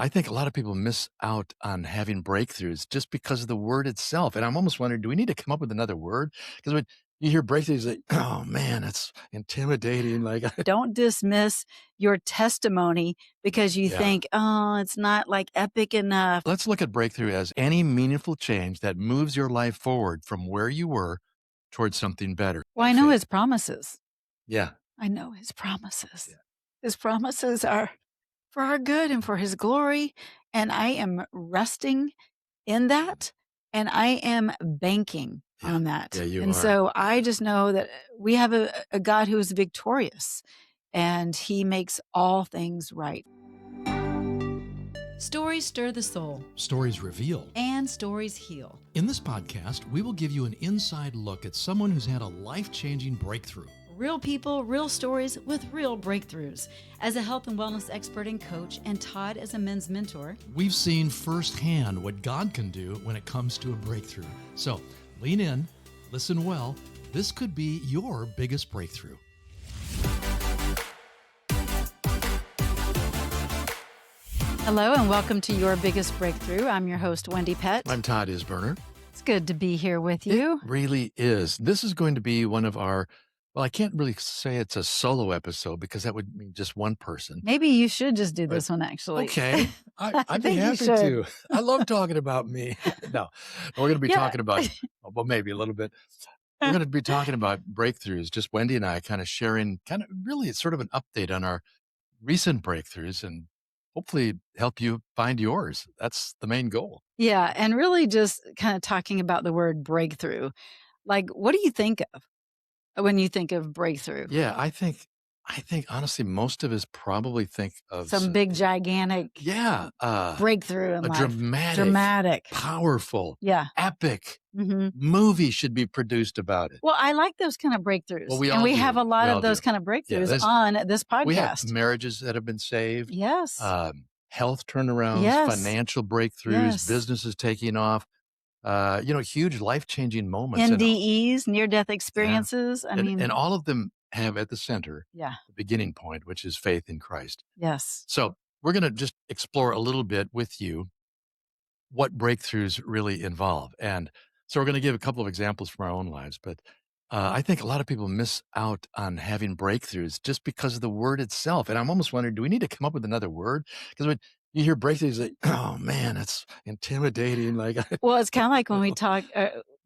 I think a lot of people miss out on having breakthroughs just because of the word itself. And I'm almost wondering, do we need to come up with another word? Because when you hear breakthroughs, like, oh man, it's intimidating. Like, Don't dismiss your testimony because you yeah. think, oh, it's not like epic enough. Let's look at breakthrough as any meaningful change that moves your life forward from where you were towards something better Well, by I know faith. his promises. Yeah. I know his promises. Yeah. His promises are for our good and for his glory. And I am resting in that. And I am banking Yeah. on Yeah, that. you And are. so I just know that we have a God who is victorious and he makes all things right. Stories stir the soul, Stories reveal. and stories heal. In this podcast, we will give you an inside look at someone who's had a life-changing breakthrough. Real people, real stories with real breakthroughs. As a health and wellness expert and coach, and Todd as a men's mentor, We've seen firsthand what God can do when it comes to a breakthrough. So lean in, listen well. This could be your biggest breakthrough. Hello and welcome to Your Biggest Breakthrough. I'm your host, Wendie Pett. I'm Todd Isberner. It's good to be here with you. It really is. This is going to be one of our, well, I can't really say it's a solo episode because that would mean just one person. Maybe you should just do But- this one, actually. Okay. I'd be think you happy should. to. I love talking about me. No, we're going to be Yeah. talking about, well, maybe a little bit. We're going to be talking about breakthroughs, just Wendie and I kind of sharing really it's sort of an update on our recent breakthroughs and hopefully help you find yours. That's the main goal. Yeah, and really just kind of talking about the word breakthrough. Like, what do you think of when you think of breakthrough? Yeah, I think honestly, most of us probably think of Some big, gigantic breakthrough in a life. dramatic, powerful, Yeah. epic hmm movie should be produced about it. Well, I like those kind of breakthroughs. Well, we and all we do. have a lot We of all those do. kind of breakthroughs there's- on this We have podcast. marriages that have been saved, Yes. health turnarounds, Yes. financial breakthroughs, Yes. businesses taking off, huge life-changing moments. NDEs, near-death experiences. I mean, and all of them have at the center yeah. the beginning point, which is faith in Christ. Yes. So we're going to just explore a little bit with you what breakthroughs really involve. And so we're going to give a couple of examples from our own lives, but I think a lot of people miss out on having breakthroughs just because of the word itself. And I'm almost wondering, do we need to come up with another word? Because when you hear breakthroughs, like, oh man, it's intimidating. Like, Well, it's kind of like when we talk,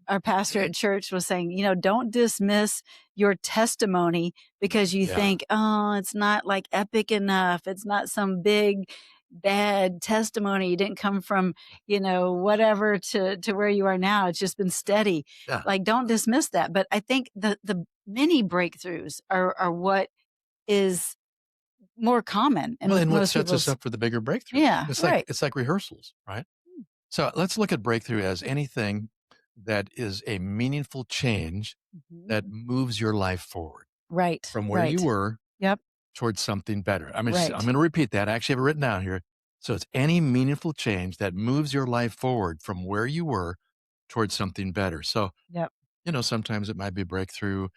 our pastor at church was saying, don't dismiss your testimony because you Yeah. think, oh, it's not like epic enough. It's not some big, bad testimony. You didn't come from, whatever to where you are now. It's just been steady. Yeah. Like, don't dismiss that. But I think the many breakthroughs are what is more common. Well, and what most sets us people's- up for the bigger breakthrough. Yeah, It's right. like rehearsals, right? So let's look at breakthrough as anything that is a meaningful change Mhm. that moves your life forward Right. from where you were Yep. towards something better. I'm Right. going to repeat that. I actually have it written down here. So it's any meaningful change that moves your life forward from where you were towards something better. So, Yep. sometimes it might be breakthrough.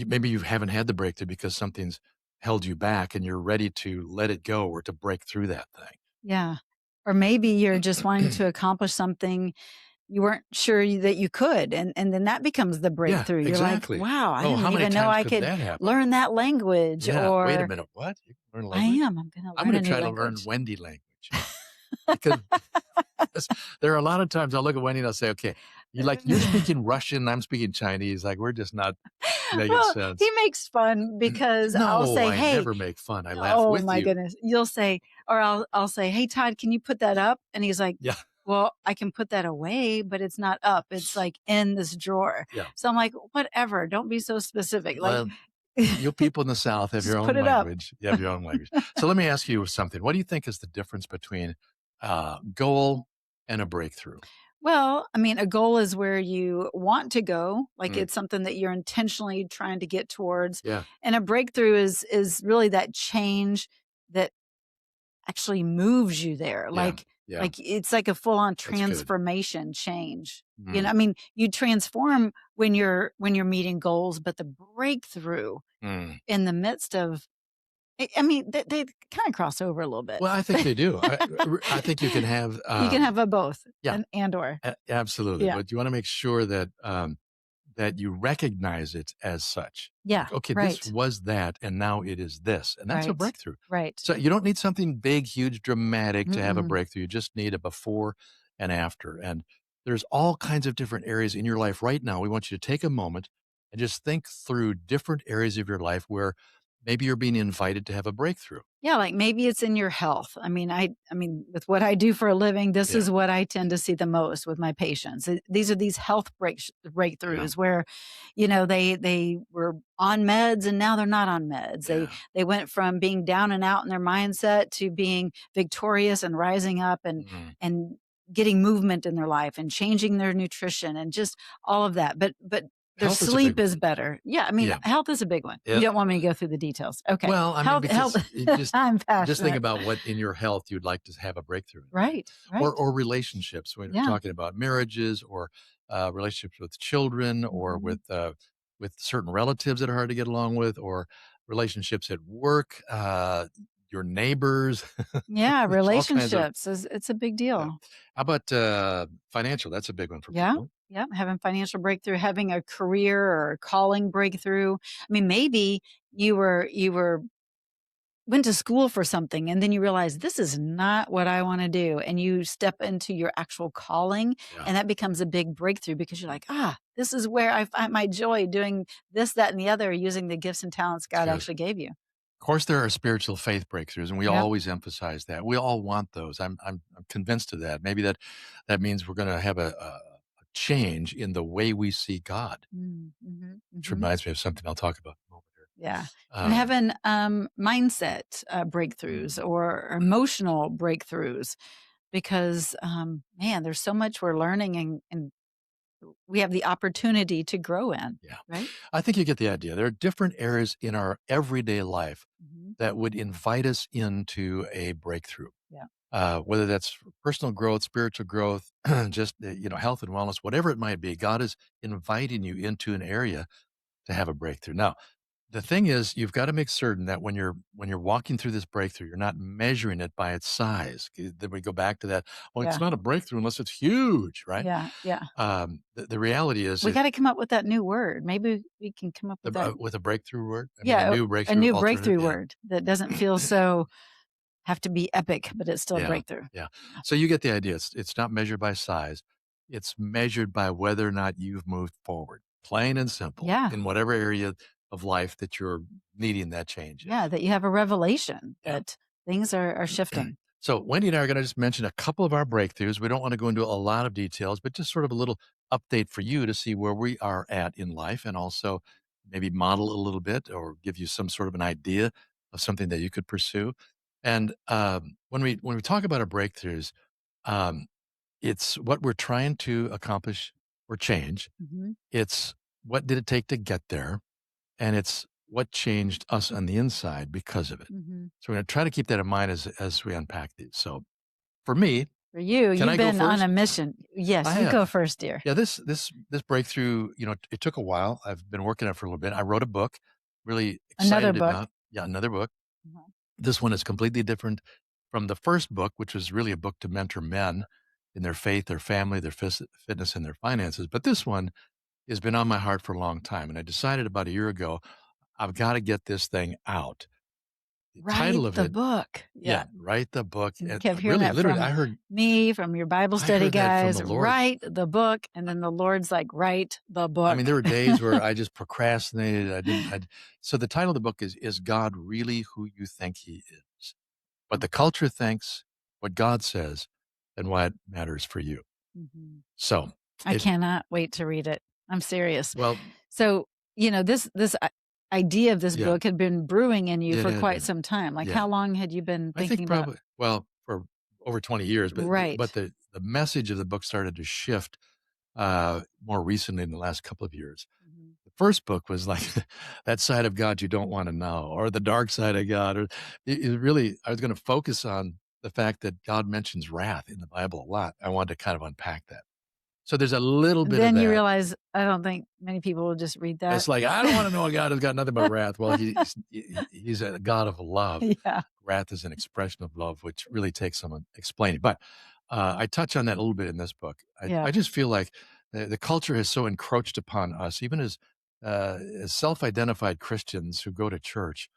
Maybe you haven't had the breakthrough because something's held you back and you're ready to let it go or to break through that thing. Yeah. Or maybe you're just wanting to accomplish something you weren't sure that you could. And then that becomes the breakthrough. exactly. You're like, wow, I Oh, didn't how many even know times I could could that happen? learn that language. Yeah. Or Wait a minute. What? You can learn I language? am. I'm going to I'm learn going a to new try to learn language. Wendie language. Because there are a lot of times I'll look at Wendie and I'll say, okay, you're speaking Russian, I'm speaking Chinese. Like, we're just not making Well, sense. he makes fun because I'll say, I hey, never make fun. I laugh oh with my you. goodness. You'll say, or I'll say, hey, Todd, can you put that up? And he's like, Yeah. well, I can put that away, but it's not up. It's like in this drawer. Yeah. So I'm like, whatever. Don't be so specific. Like, Well, you people in the South have your Just own put it up. language. You have your own language. So let me ask you something. What do you think is the difference between goal and a breakthrough? well, I mean, a goal is where you want to go, like Mm. it's something that you're intentionally trying to get towards. Yeah. And a breakthrough is really that change that actually moves you there. Yeah. Like it's like a full-on good. transformation change. Mm. I mean, you transform when you're meeting goals, but the breakthrough Mm. in the midst of I mean, they kinda cross over a little bit. Well, I think they do. I think you can have, You can have a both yeah, and or. absolutely, Yeah. but you wanna make sure that, that you recognize it as such. Yeah, Like, okay, this right, was that, and now it is this, and that's a right, breakthrough. right. So you don't need something big, huge, dramatic to have a Mm-mm. breakthrough. You just need a before and after. And there's all kinds of different areas in your life right now. We want you to take a moment and just think through different areas of your life where maybe you're being invited to have a breakthrough. Yeah, like, maybe it's in your health. I mean, with what I do for a living, this Yeah. is what I tend to see the most with my patients. These are these health Yeah. breakthroughs where, they were on meds and now they're not on meds. They Yeah. they went from being down and out in their mindset to being victorious and rising up Mhm. and getting movement in their life and changing their nutrition and just all of that. But their Health is a big sleep is one. better. Yeah, I mean, Yeah. health is a big one. You Yeah. don't want me to go through the details. Okay. Well, I mean, Health because it I'm just think passionate. about what in your health you'd like to have a breakthrough in, right? Right, right. Or relationships. When we're Yeah. talking about marriages or relationships with children or Mhm. with certain relatives that are hard to get along with, or relationships at work, your neighbors. Yeah, There's all kinds of relationships is it's a big yeah. deal. How about financial? That's a big one for Yeah, people. yeah, having financial breakthrough, having a career or a calling breakthrough. I mean, maybe you went to school for something and then you realize this is not what I wanna do, and you step into your actual calling, Yeah, and that becomes a big breakthrough because you're like, "Ah, this is where I find my joy doing this, that, and the other, using the gifts and talents it's God good. actually gave you." Of course, there are spiritual faith breakthroughs, and we Yep. always emphasize that. We all want those. I'm convinced of that. Maybe that means we're going to have a change in the way we see God, Mm, mhm, which mhm. reminds me of something I'll talk about in a moment here. Yeah. And having, mindset, breakthroughs Mhm. or emotional breakthroughs because, man, there's so much we're learning and we have the opportunity to grow in, Yeah, right? I think you get the idea. There are different areas in our everyday life Mhm. that would invite us into a breakthrough. Yeah. Whether that's personal growth, spiritual growth, just health and wellness, whatever it might be, God is inviting you into an area to have a breakthrough. Now, the thing is, you've got to make certain that when you're walking through this breakthrough, you're not measuring it by its size. 'Cause then we go back to that. Well, it's Yeah. not a breakthrough unless it's huge, right? Yeah. Yeah. The reality is, We gotta come up with that new word. Maybe we can come up with that. with a breakthrough word. I mean, a Yeah, new a breakthrough new alternative. breakthrough Yeah, word that doesn't feel so have to be epic, but it's still a yeah, breakthrough. yeah. Yeah. So you get the idea. It's not measured by size. It's measured by whether or not you've moved forward, plain and simple, Yeah. in whatever area of life that you're needing that change in. Yeah, that you have a revelation Yeah. that things are shifting. So Wendy and I are going to just mention a couple of our breakthroughs. We don't want to go into a lot of details, but just sort of a little update for you to see where we are at in life, and also maybe model a little bit or give you some sort of an idea of something that you could pursue. And when we talk about our breakthroughs, um, it's what we're trying to accomplish or change. Mhm. It's what did it take to get there, and it's what changed us on the inside because of it. Mhm. So we're gonna try to keep that in mind as we unpack these. So for me, For you, can you've I go been on first? a mission. I Yes, you go have. first, dear. Yeah, this breakthrough, it took a while. I've been working on it for a little bit. I wrote a book, really Another excited book. about. Yeah, another book. Mhm. This one is completely different from the first book, which was really a book to mentor men in their faith, their family, their fitness, and their finances. But this one has been on my heart for a long time, and I decided about a year ago I've got to get this thing out. The Write title of the it, book. yeah, Yeah. write the book. So you And kept hearing really, that literally, from I heard me, from your Bible I study heard that from guys. the Lord. Write the book. And then the Lord's like, write the I mean, book. there were days where I just procrastinated. I didn't. So the title of the book is God really who you think He is? What the culture thinks, what God says, and why it matters for you. Mhm. So I it cannot wait to read it. I'm serious. well, So, this idea of this yeah, book had been brewing in you it for had quite been, some time. Like, yeah. how long had you been I think thinking about? probably for over 20 years, but Right. the message of the book started to shift more recently in the last couple of years. Mhm. The first book was like that side of God you don't want to know, or the dark side of God, or it really. I was going to focus on the fact that God mentions wrath in the Bible a lot. I wanted to kind of unpack that. So there's a little bit of Then you that. realize, I don't think many people will just read that. It's like, I don't want to know a God who's got nothing but wrath. Well, he's a God of love. Yeah, Wrath is an expression of love, which really takes some explaining. But I touch on that a little bit in this book. yeah, I just feel like the culture has so encroached upon us, even as self-identified Christians who go to church.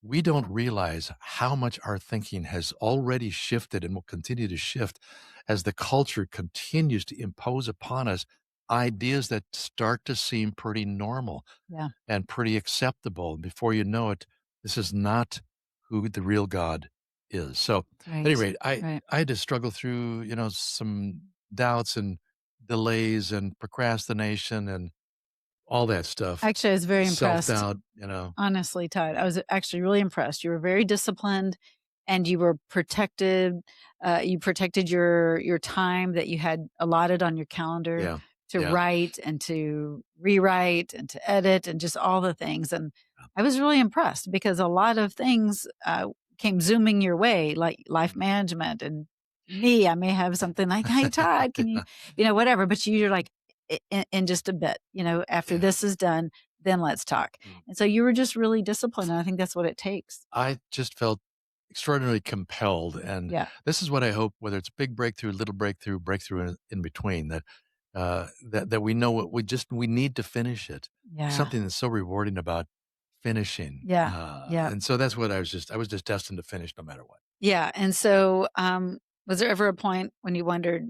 We don't realize how much our thinking has already shifted and will continue to shift as the culture continues to impose upon us ideas that start to seem pretty normal yeah. and pretty acceptable. And before you know it, this is not who the real God is. So, at any Right, rate, right. I had to struggle through, some doubts and delays and procrastination and all that stuff. Actually, I was very Self impressed. doubt. Honestly, Todd, I was actually really impressed. You were very disciplined and you were protected. You protected your time that you had allotted on your calendar Yeah. to Yeah. write and to rewrite and to edit and just all the things. And Yeah. I was really impressed because a lot of things came zooming your way, like life Mm. management and me. I may have something like, "Hey, Todd, can you, whatever." But you're like, in just a bit, after Yeah. this is done, then let's talk. Mm. And so you were just really disciplined, and I think that's what it takes. I just felt extraordinarily compelled, and Yeah. this is what I hope, whether it's big breakthrough, little breakthrough, breakthrough in between, that we know what we need to finish it. There's Yeah. something that's so rewarding about finishing, Yeah. Yeah. and so that's what I was just destined to finish no matter what. Yeah. And so, was there ever a point when you wondered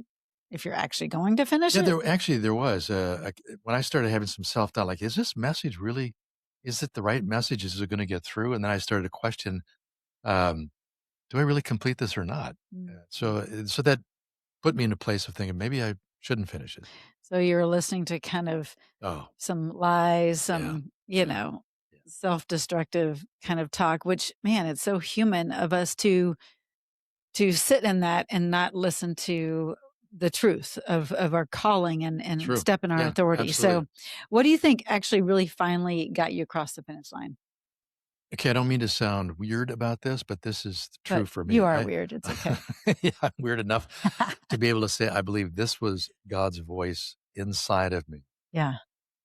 if you're actually going to finish Yeah, it? there was, when I started having some self-doubt, like, "Is this message really is it the right message? Is it gonna get through?" And then I started to question, um, "Do I really complete this or not?" Mm. So that put me in a place of thinking, "Maybe I shouldn't finish it." So you were listening to kind of Oh, some lies, yeah, some, yeah, yeah. self-destructive kind of talk, which, man, it's so human of us to sit in that and not listen to the truth of our calling and True. step in our Yeah, authority. absolutely. So, what do you think actually really finally got you across the finish line? Okay, I don't mean to sound weird about this, but this is true But for you me. are I weird. It's okay. Yeah, I'm weird enough to be able to say I believe this was God's voice inside of me. Yeah.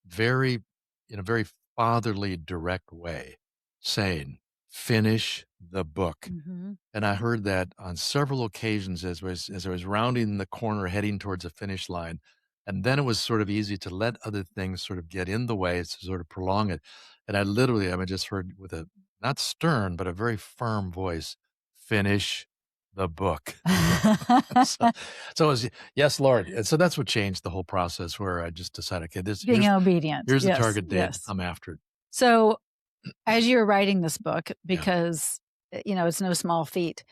Very in a very fatherly, direct way, saying, "Finish the book." Mhm. And I heard that on several occasions as I was rounding the corner heading towards the finish line, and then it was sort of easy to let other things sort of get in the way to sort of prolong it. And I just heard with a not stern, but a very firm voice, "Finish the book." So so it was, "Yes, Lord." And so that's what changed the whole process where I just decided, "Okay, this Being obedient. here's the Yes, target date. yes. I'm after it." So, as you're writing this book, Yeah. because, it's no small feat,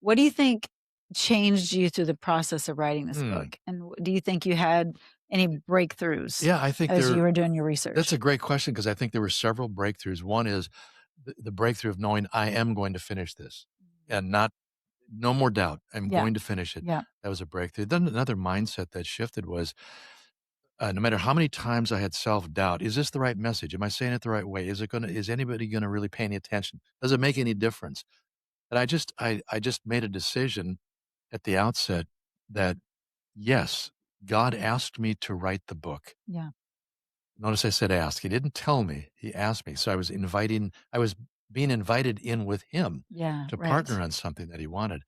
what do you think changed you through the process of writing this Hmm. book? And do you think you had any breakthroughs Yeah, I think as you there were doing your that's research? a great question because I think there were several breakthroughs. One is the breakthrough of knowing I am going to finish this and not no more doubt. I'm Yeah, going to finish it. yeah, That was a breakthrough. Then another mindset that shifted was no matter how many times I had self doubt, is this the right message? Am I saying it the right way? Is anybody going to really pay any attention? Does it make any difference? And I just made a decision at the outset that yes, God asked me to write the book. yeah, Notice I said ask. He didn't tell me, he asked me. So I was being invited in with him yeah, to right. partner on something that he wanted.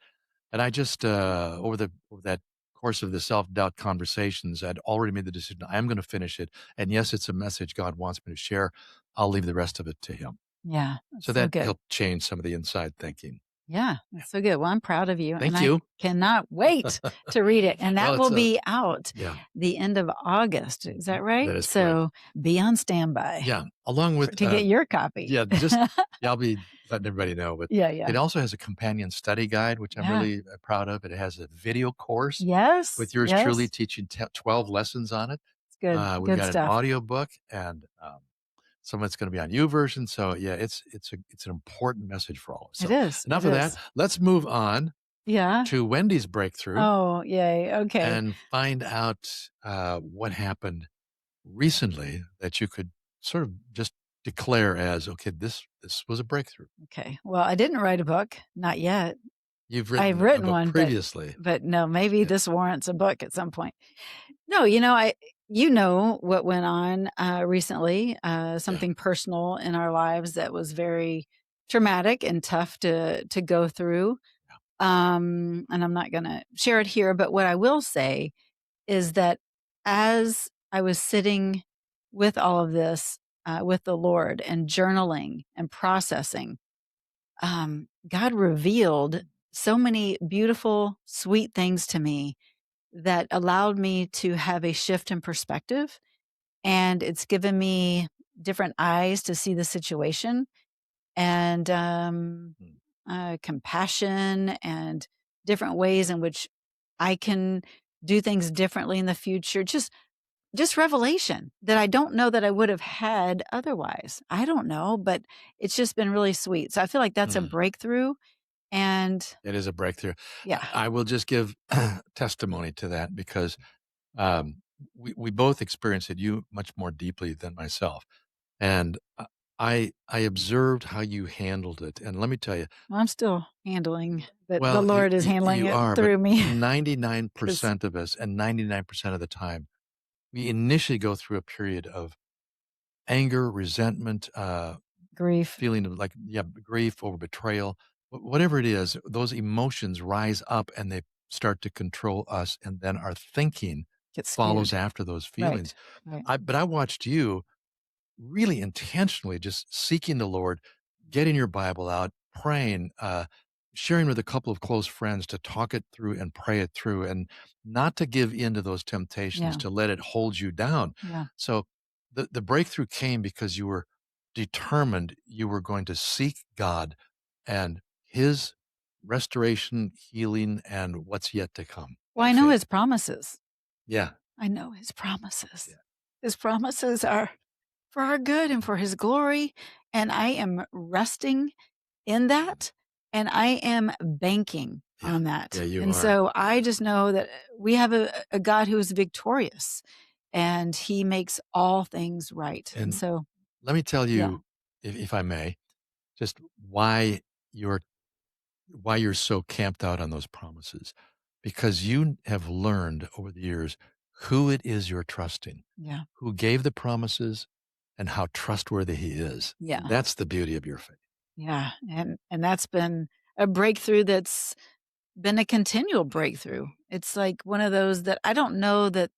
And I just, over that course of the self-doubt conversations, I'd already made the decision, I am gonna finish it. And yes, it's a message God wants me to share. I'll leave the rest of it to him. Yeah, So that's so that good. helped change some of the inside thinking. Yeah, Yeah. that's so good. Well, I'm proud of you, and Thank I you. cannot wait to read it, and Well, that it's will a be out yeah. the end of August. Is Mhm. that right? That is correct. So, be on standby Yeah. Along with, to get your copy. yeah, just yeah, I'll be letting everybody know, but Yeah, it yeah. also has a companion study guide, which I'm Yeah. really proud of. It has a video course Yes, with yours truly yes. teaching 12 lessons on it. It's good, We've good got an stuff. audio book and some of it's going to be on YouVersion. So yeah, it's an important message for all of us. It So is, it enough of that. is. Let's move on Yeah? to Wendy's breakthrough Oh, yay, okay. and find out what happened recently that you could sort of just declare as okay, this was a breakthrough. Okay. Well, I didn't write a book, not yet. You've I've written a written book one, previously. but no, maybe Yeah, this warrants a book at some point. No, what went on, recently, yeah, something personal in our lives that was very traumatic and tough to go through. And I'm not gonna share it here, but what I will say is that as I was sitting with all of this, with the Lord and journaling and processing, God revealed so many beautiful, sweet things to me that allowed me to have a shift in perspective. And it's given me different eyes to see the situation and mm, compassion and different ways in which I can do things differently in the future. Just revelation that I don't know that I would have had otherwise. I don't know, but it's just been really sweet. So I feel like that's a mm. breakthrough. And It is a breakthrough. yeah, I will just give testimony to that because um, we both experienced it. You much more deeply than myself, and I observed how you handled it. And let me tell you, well, I'm still handling, but the well, Lord is handling you it are, but through me ninety nine because percent of us, and 99% of the time, we initially go through a period of anger, resentment, grief. feeling of like, yeah, grief or betrayal, whatever it is, those emotions rise up and they start to control us. And then our thinking Get follows skewed. after those feelings. Right. Right. But I watched you really intentionally just seeking the Lord, getting your Bible out, praying, sharing with a couple of close friends to talk it through and pray it through and not to give in to those temptations, Yeah. to let it hold you down. Yeah. So the breakthrough came because you were determined you were going to seek God and his restoration, healing, and what's yet to come Well, by I know faith. his promises. Yeah. I know his promises. Yeah. His promises are for our good and for his glory. And I am resting in that, and I am banking Yeah. on Yeah, that. you And are. so I just know that we have a God who is victorious and he makes all things right. And And so, let me tell yeah, you, if I may, just why you're why you're so camped out on those promises. Because you have learned over the years who it is you're trusting, yeah, who gave the promises, and how trustworthy he is. And yeah, that's the beauty of your faith. yeah. And that's been a breakthrough that's been a continual breakthrough. It's like one of those that I don't know that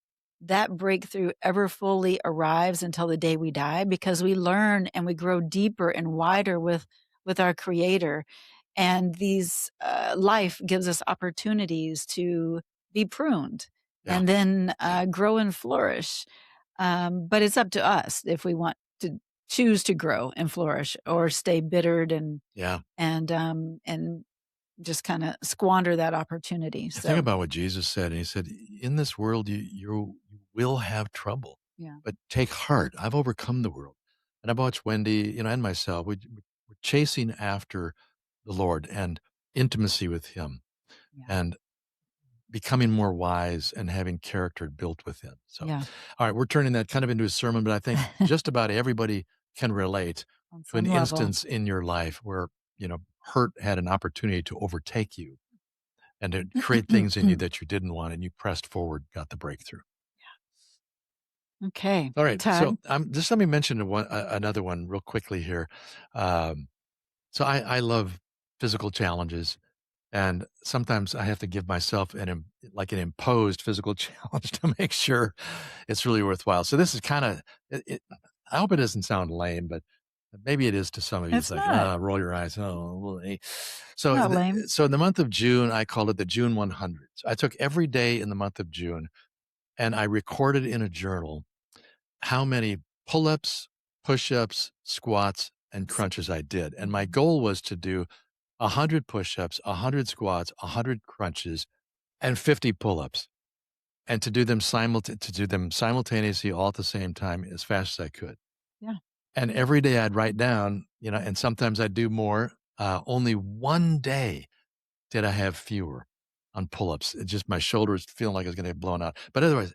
that breakthrough ever fully arrives until the day we die because we learn and we grow deeper and wider with our creator. And these life gives us opportunities to be pruned Yeah. and then Yeah. grow and flourish. But it's up to us if we want to choose to grow and flourish or stay bittered Yeah. and just kinda squander that opportunity, I think so about what Jesus said, and he said, "In this world, you will have trouble, yeah, but take heart. I've overcome the world." And I watched Wendy, and myself. We're chasing after the Lord and intimacy with Him, yeah, and becoming more wise and having character built within. So, yeah, all right, we're turning that kind of into a sermon, but I think just about everybody can relate on to an some level. instance in your life where hurt had an opportunity to overtake you and to create things in you that you didn't want, and you pressed forward, got the breakthrough. Okay, All right, so Todd. just let me mention another one real quickly here. Um, so I love physical challenges, and sometimes I have to give myself like an imposed physical challenge to make sure it's really worthwhile. So this is kind of I hope it doesn't sound lame, but maybe it is to some of you. It's It's like, not roll your eyes. Oh, well, it's not lame. So in the month of June, I called it the June 100s. I took every day in the month of June and I recorded in a journal how many pull-ups, push-ups, squats, and It's crunches I did. And my mhm, goal was to do 100 push-ups, 100 squats, 100 crunches, and 50 pull-ups, and to do them simultaneously all at the same time as fast as I could. yeah, And every day I'd write down, and sometimes I'd do more. Only one day did I have fewer on pull-ups. It just my shoulders feeling like I was gonna get blown out. But otherwise,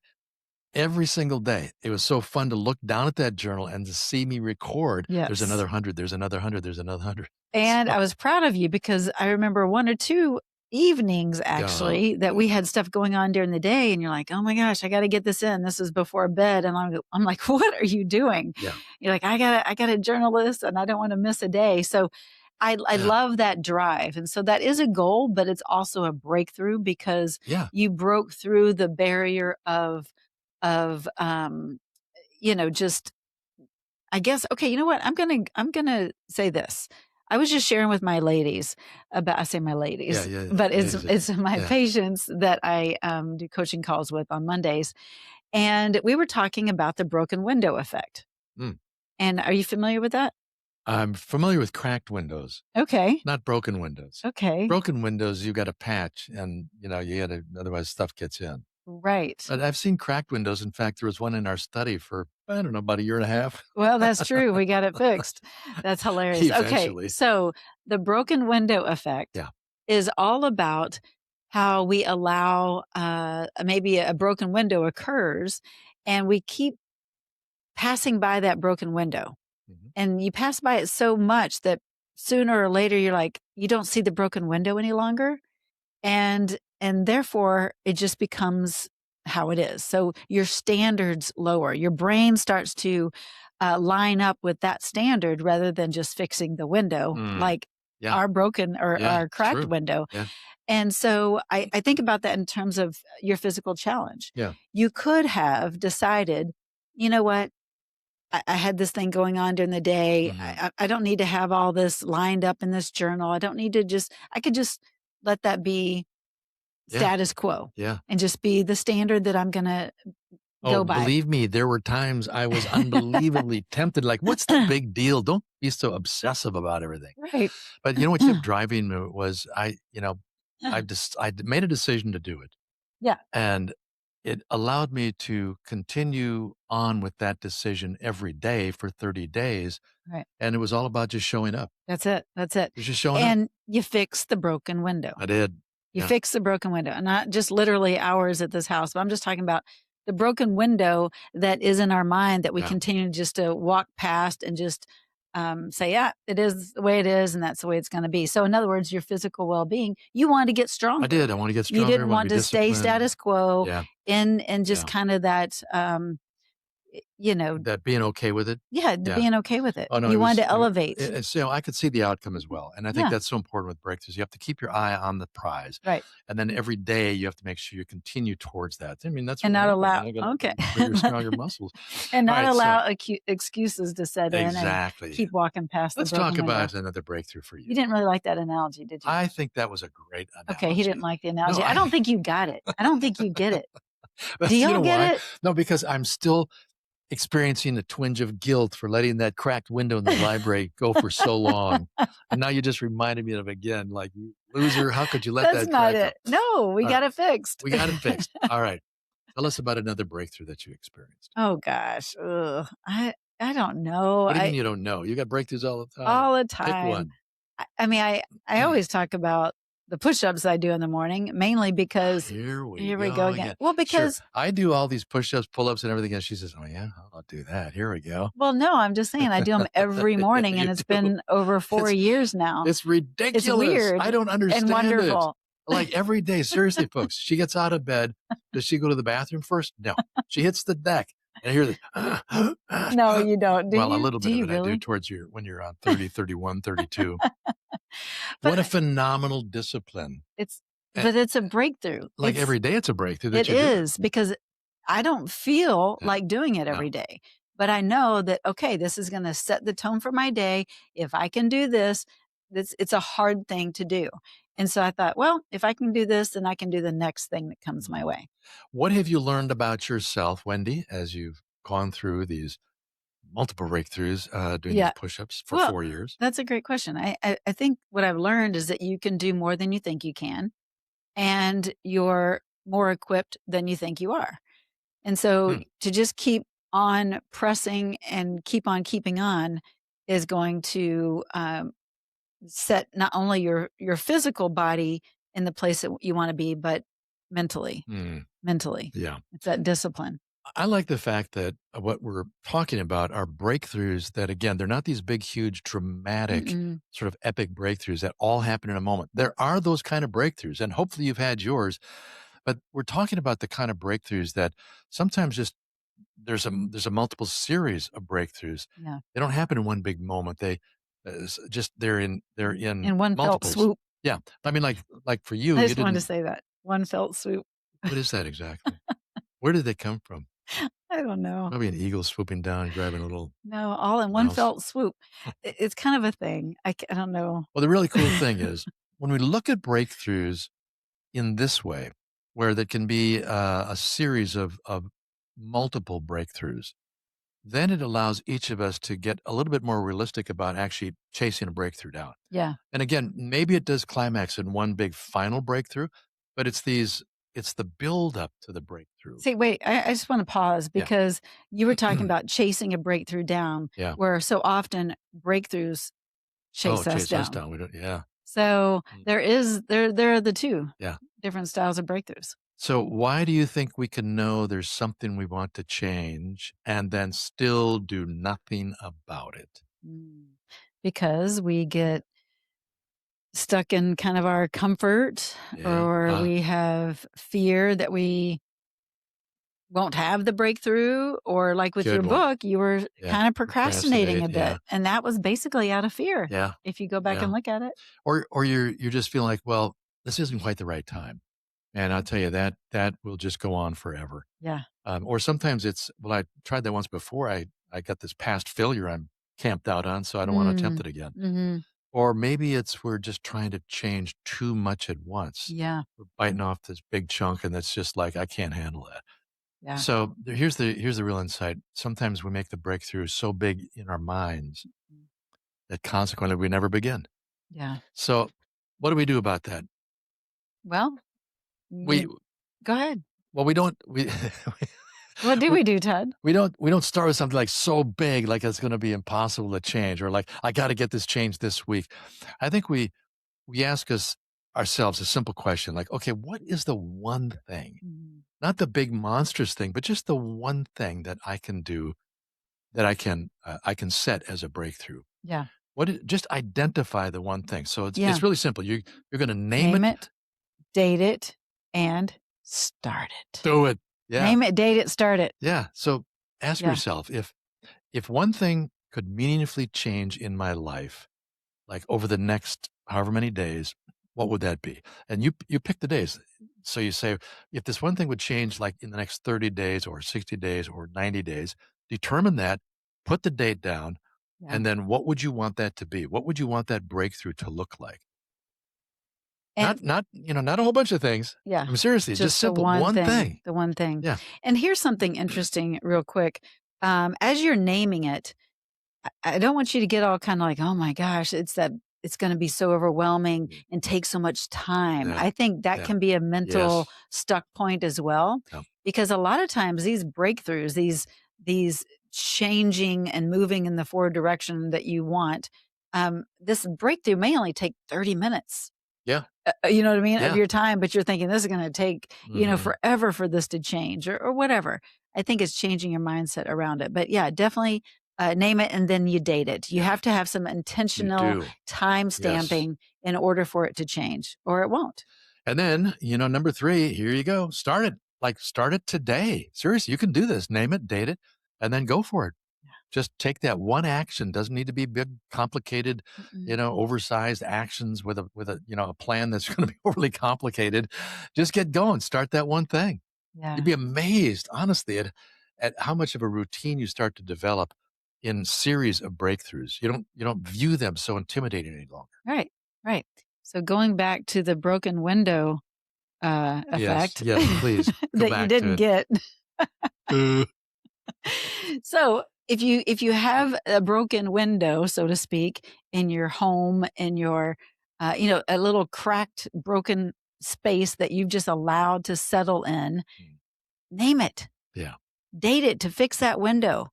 every single day, it was so fun to look down at that journal and to see me record, there's yes. another 100, there's another 100, there's another 100. And So I was proud of you because I remember 1 or 2 evenings Yeah. actually that we had stuff going on during the day, and you're like, "Oh my gosh, I got to get this in. This is before bed." And I'm like, "What are you doing?" Yeah. You're like, I got to journal this, and I don't want to miss a day." So I Yeah. love that drive. And so that is a goal, but it's also a breakthrough because Yeah. you broke through the barrier of just I guess, okay, you know what? I'm gonna say this. I was just sharing with my ladies about, I say my Yeah. ladies, Yeah. but Yeah. it's my Yeah. patients that I do coaching calls with on Mondays. And we were talking about the broken window effect. Mm. And are you familiar with that? I'm familiar with cracked windows, Okay. not broken windows. Okay. Broken windows, you got a patch and, you got to, otherwise stuff gets in. Right. But I've seen cracked windows. In fact, there was one in our study for, I don't know, about a year and a half. Well, that's true. We got it fixed. That's hilarious. Okay. Eventually. So the broken window effect Yeah. is all about how we allow maybe a broken window occurs, and we keep passing by that broken window. Mhm. And you pass by it so much that sooner or later you're like, you don't see the broken window any longer. And therefore it just becomes how it is. So your standards lower. Your brain starts to line up with that standard rather than just fixing the window, Mm. like Yeah. our broken or Yeah. our It's cracked true. window. Yeah. And so I think about that in terms of your physical challenge. Yeah. You could have decided, you know what? I had this thing going on during the day. Mhm. I don't need to have all this lined up in this journal. I don't need to I could just let that be Yeah. status quo Yeah. and just be the standard that I'm going to Oh, go by. believe me, there were times I was unbelievably tempted. Like, what's the big deal? Don't be so obsessive about everything. Right. But what kept driving me was I made a decision to do it. Yeah. And it allowed me to continue on with that decision every day for 30 days. Right. And it was all about just showing up. That's it. That's it. It was just showing up. And you fix the broken window. I did. You Yeah. fix the broken window, and not just literally hours at this house, but I'm just talking about the broken window that is in our mind that we Yeah. continue just to walk past and just say, yeah, it is the way it is, and that's the way it's going to be. So, in other words, your physical well being, you want to get stronger. I did. I want to get You stronger. I didn't want want to be to stay disciplined. status quo Yeah. in just Yeah. kind of that, That being okay with it. yeah, Yeah. being okay with it. Oh, no, You wanted to elevate. it's, I could see the outcome as well. And I think Yeah. that's so important with breakthroughs. You have to keep your eye on the prize. Right. And then every day you have to make sure you continue towards that. I mean, that's And what not happened. allow, I got okay. bigger, stronger muscles. And All not right, so allow excuses to set in and exactly. keep walking past the Let's broken talk window. about another breakthrough for You you. didn't really like that analogy, did you? I think that was a great analogy. Okay, he didn't like the analogy. No, I don't think you got it. I don't think you get it. but Do you y'all know get why? it? No, because I'm still experiencing a twinge of guilt for letting that cracked window in the library go for so long. And now you just reminded me of it again, like, you loser, how could you let That's that not crack it. No, we All got it fixed. We got it fixed. All right. Tell us about another breakthrough that you experienced. Oh gosh. Ugh. I don't know. What do you mean you don't know? You got breakthroughs all the time. All the Pick time. one. I mean, I always talk about the push-ups I do in the morning, mainly because Here we go again. Well, Sure. because I do all these push-ups, pull-ups, and everything. And she says, "Oh yeah, I'll do that. Here we go." well, no, I'm just saying I do them every morning, and You it's do. been over 4 years now. It's ridiculous. It's weird I don't understand and wonderful. it. Like every day, seriously, folks. She gets out of bed. Does she go to the bathroom first? No. She hits the deck. And I hear this. No, you don't. Do Well, you? a little Do bit you of it I do really? towards when you're on 30, 31, 32. But What a phenomenal discipline. it's Eh, but it's a breakthrough. Like It's every day it's a breakthrough that it you do it. is because I don't feel Yeah. like doing it No. every day. But I know that, okay, this is going to set the tone for my day. If I can do this, it's a hard thing to do. And so I thought, well, if I can do this, then I can do the next thing that comes my way. What have you learned about yourself, Wendie, as you've gone through these multiple breakthroughs doing these Yeah. push-ups for Well, 4 years? that's a great question. I think what I've learned is that you can do more than you think you can, and you're more equipped than you think you are. And so Hmm. to just keep on pressing and keep on keeping on is going to set not only your physical body in the place that you want to be, but mentally. Mm, Mentally, yeah. it's that discipline. I like the fact that what we're talking about are breakthroughs that, again, they're not these big, huge, dramatic, Mm-mm. sort of epic breakthroughs that all happen in a moment. There are those kind of breakthroughs, and hopefully you've had yours, but we're talking about the kind of breakthroughs that sometimes just there's a multiple series of breakthroughs. Yeah. They don't happen in one big moment. They just they're in In one felt multiples. swoop. Yeah, I mean, like for you, I you just wanted to didn't. say that. One felt swoop. What is that exactly? Where did they come from? I don't know. Probably an eagle swooping down and grabbing a little No, all in one mouse. felt swoop. It's kind of a thing. I don't know. Well, the really cool thing is when we look at breakthroughs in this way, where there can be a series of multiple breakthroughs, then it allows each of us to get a little bit more realistic about actually chasing a breakthrough down. Yeah. And again, maybe it does climax in one big final breakthrough, but it's the build up to the breakthrough. See, wait, I just want to pause Yeah. because you were talking about chasing a breakthrough down, Yeah. where so often breakthroughs Oh, chase us chase us down. down. We don't. Yeah. So Mm. there are the two Yeah. different styles of breakthroughs. So why do you think we can know there's something we want to change and then still do nothing about it? Mm. Because we get stuck in kind of our comfort, Yeah. or we have fear that we won't have the breakthrough, or like with your Good one. book, you were Yeah. kind of procrastinating Procrastinate. a Yeah. bit, and that was basically out of fear, Yeah. if you go back Yeah. and look at it. Or you're just feeling like, well, this isn't quite the right time. And I'll tell you that will just go on forever. Yeah. Or sometimes it's, well, I tried that once before. I got this past failure I'm camped out on, so I don't want to attempt Mm. it again. Mhm. Or maybe it's we're just trying to change too much at once. Yeah. We're biting off this big chunk, and that's just like I can't handle that. Yeah. So here's the real insight. Sometimes we make the breakthrough so big in our minds Mm. that consequently we never begin. Yeah. So what do we do about that? Well, We you go ahead. well we don't we What do we we do, Todd? we don't start with something like so big like it's going to be impossible to change or like I got to get this changed this week. I think we ask ourselves a simple question like, okay, what is the one thing? Mhm. Not the big monstrous thing, but just the one thing that I can do that I can set as a breakthrough. Yeah. Just identify the one thing. So it's Yeah. it's really simple. You're going to name Name it, it, date it, and start it. do it. Yeah. Name it, date it, start it. Yeah. So ask Yeah. yourself if one thing could meaningfully change in my life, like over the next however many days, what would that be? And you pick the days. So you say, if this one thing would change like in the next 30 days or 60 days or 90 days, determine that, put the date down, Yeah. and then what would you want that to be? What would you want that breakthrough to look like? And Not a whole bunch of things. yeah, I mean, seriously, just just the simple one one thing, thing. the one thing. Yeah. And here's something interesting real quick. As you're naming it, I don't want you to get all kind of like, "Oh my gosh, it's gonna be so overwhelming Mm. and take so much time." Yeah. I think that Yeah. can be a Yes. mental stuck point as well, Yeah. because a lot of times these breakthroughs, these changing and moving in the forward direction that you want, this breakthrough may only take 30 minutes. Yeah. You know what I mean, of Yeah. your time, but you're thinking, "This is gonna take, Mhm. forever for this to change," or whatever. I think it's changing your mindset around it. But, yeah, definitely, name it and then you date it. You Yeah. have to have some You intentional do. time Yes. stamping in order for it to change, or it won't. And then, number 3, here you go. Start it. Like, start it today. Seriously, you can do this. Name it, date it, and then go for it. Just take that one action. Doesn't need to be big, complicated, Mm-mm. oversized actions with a plan that's going to be overly complicated. Just get going. Start that one thing. You'd Yeah. be amazed, honestly, at how much of a routine you start to develop in series of breakthroughs. You don't view them so intimidating any longer. Right, right. So going back to the broken window, Yes, effect yes, please go that you back to didn't it. get. Uh, So if you have a broken window, so to speak, in your home, in your a little cracked, broken space that you've just allowed to settle in, Mm. name it, Yeah, date it to fix that window,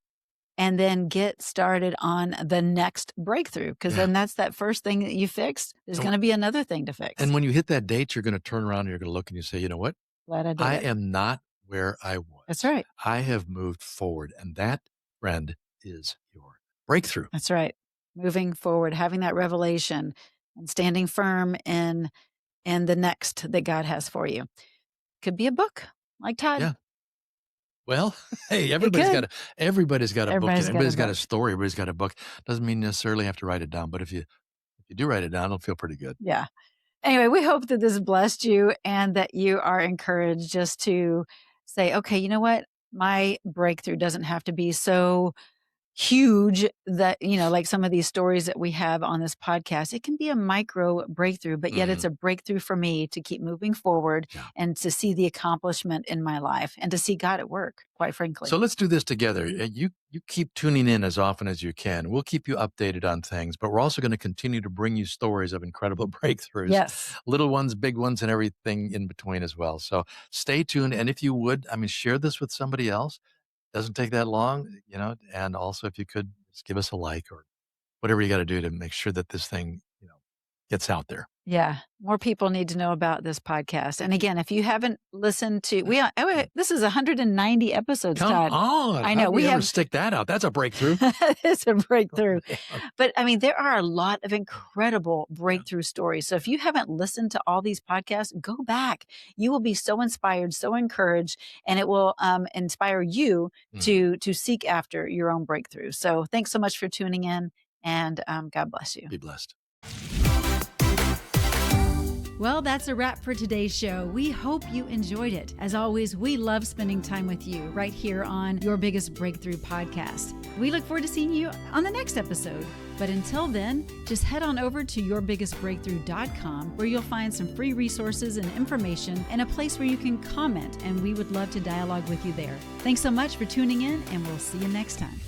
and then get started on the next breakthrough. Because yeah. then that's that first thing that you fixed. There's And going to be another thing to fix. and when you hit that date, you're gonna turn around and you're gonna look and you say, "You know what? Glad I did I it. am not where I That's was. right. I have moved forward, and that, friend, is your breakthrough. That's right. Moving forward, having that revelation and standing firm in the next that God has for you. Could be a book like Todd. Yeah. Well, hey, It could. everybody's got a book. Everybody's got a Everybody's got a book. story. Everybody's got a book. Doesn't mean you necessarily have to write it down, but if you do write it down, it'll feel pretty good. Yeah. Anyway, we hope that this blessed you and that you are encouraged just to say, okay, you know what? My breakthrough doesn't have to be so huge that, like some of these stories that we have on this podcast. It can be a micro breakthrough, but yet it's Mhm. a breakthrough for me to keep moving forward Yeah. and to see the accomplishment in my life and to see God at work, quite frankly. So let's do this together. You keep tuning in as often as you can. We'll keep you updated on things, but we're also going to continue to bring you stories of incredible breakthroughs, Yes. little ones, big ones, and everything in between as well. So stay tuned. And if you would, I mean, share this with somebody else. Doesn't take that long, and also if you could just give us a like or whatever you got to do to make sure that this thing, gets out there. Yeah, more people need to know about this podcast. And again, if you haven't listened to, this is 190 episodes, Come Todd. on. I How know do we we ever have. stick that out? That's a breakthrough. It's a breakthrough. Man. But I mean, there are a lot of incredible Yeah. breakthrough stories. So if you haven't listened to all these podcasts, go back. You will be so inspired, so encouraged, and it will inspire you Mhm. to seek after your own breakthrough. So thanks so much for tuning in, and God bless you. Be blessed. Well, that's a wrap for today's show. We hope you enjoyed it. As always, we love spending time with you right here on Your Biggest Breakthrough podcast. We look forward to seeing you on the next episode. But until then, just head on over to yourbiggestbreakthrough.com where you'll find some free resources and information and a place where you can comment, and we would love to dialogue with you there. Thanks so much for tuning in, and we'll see you next time.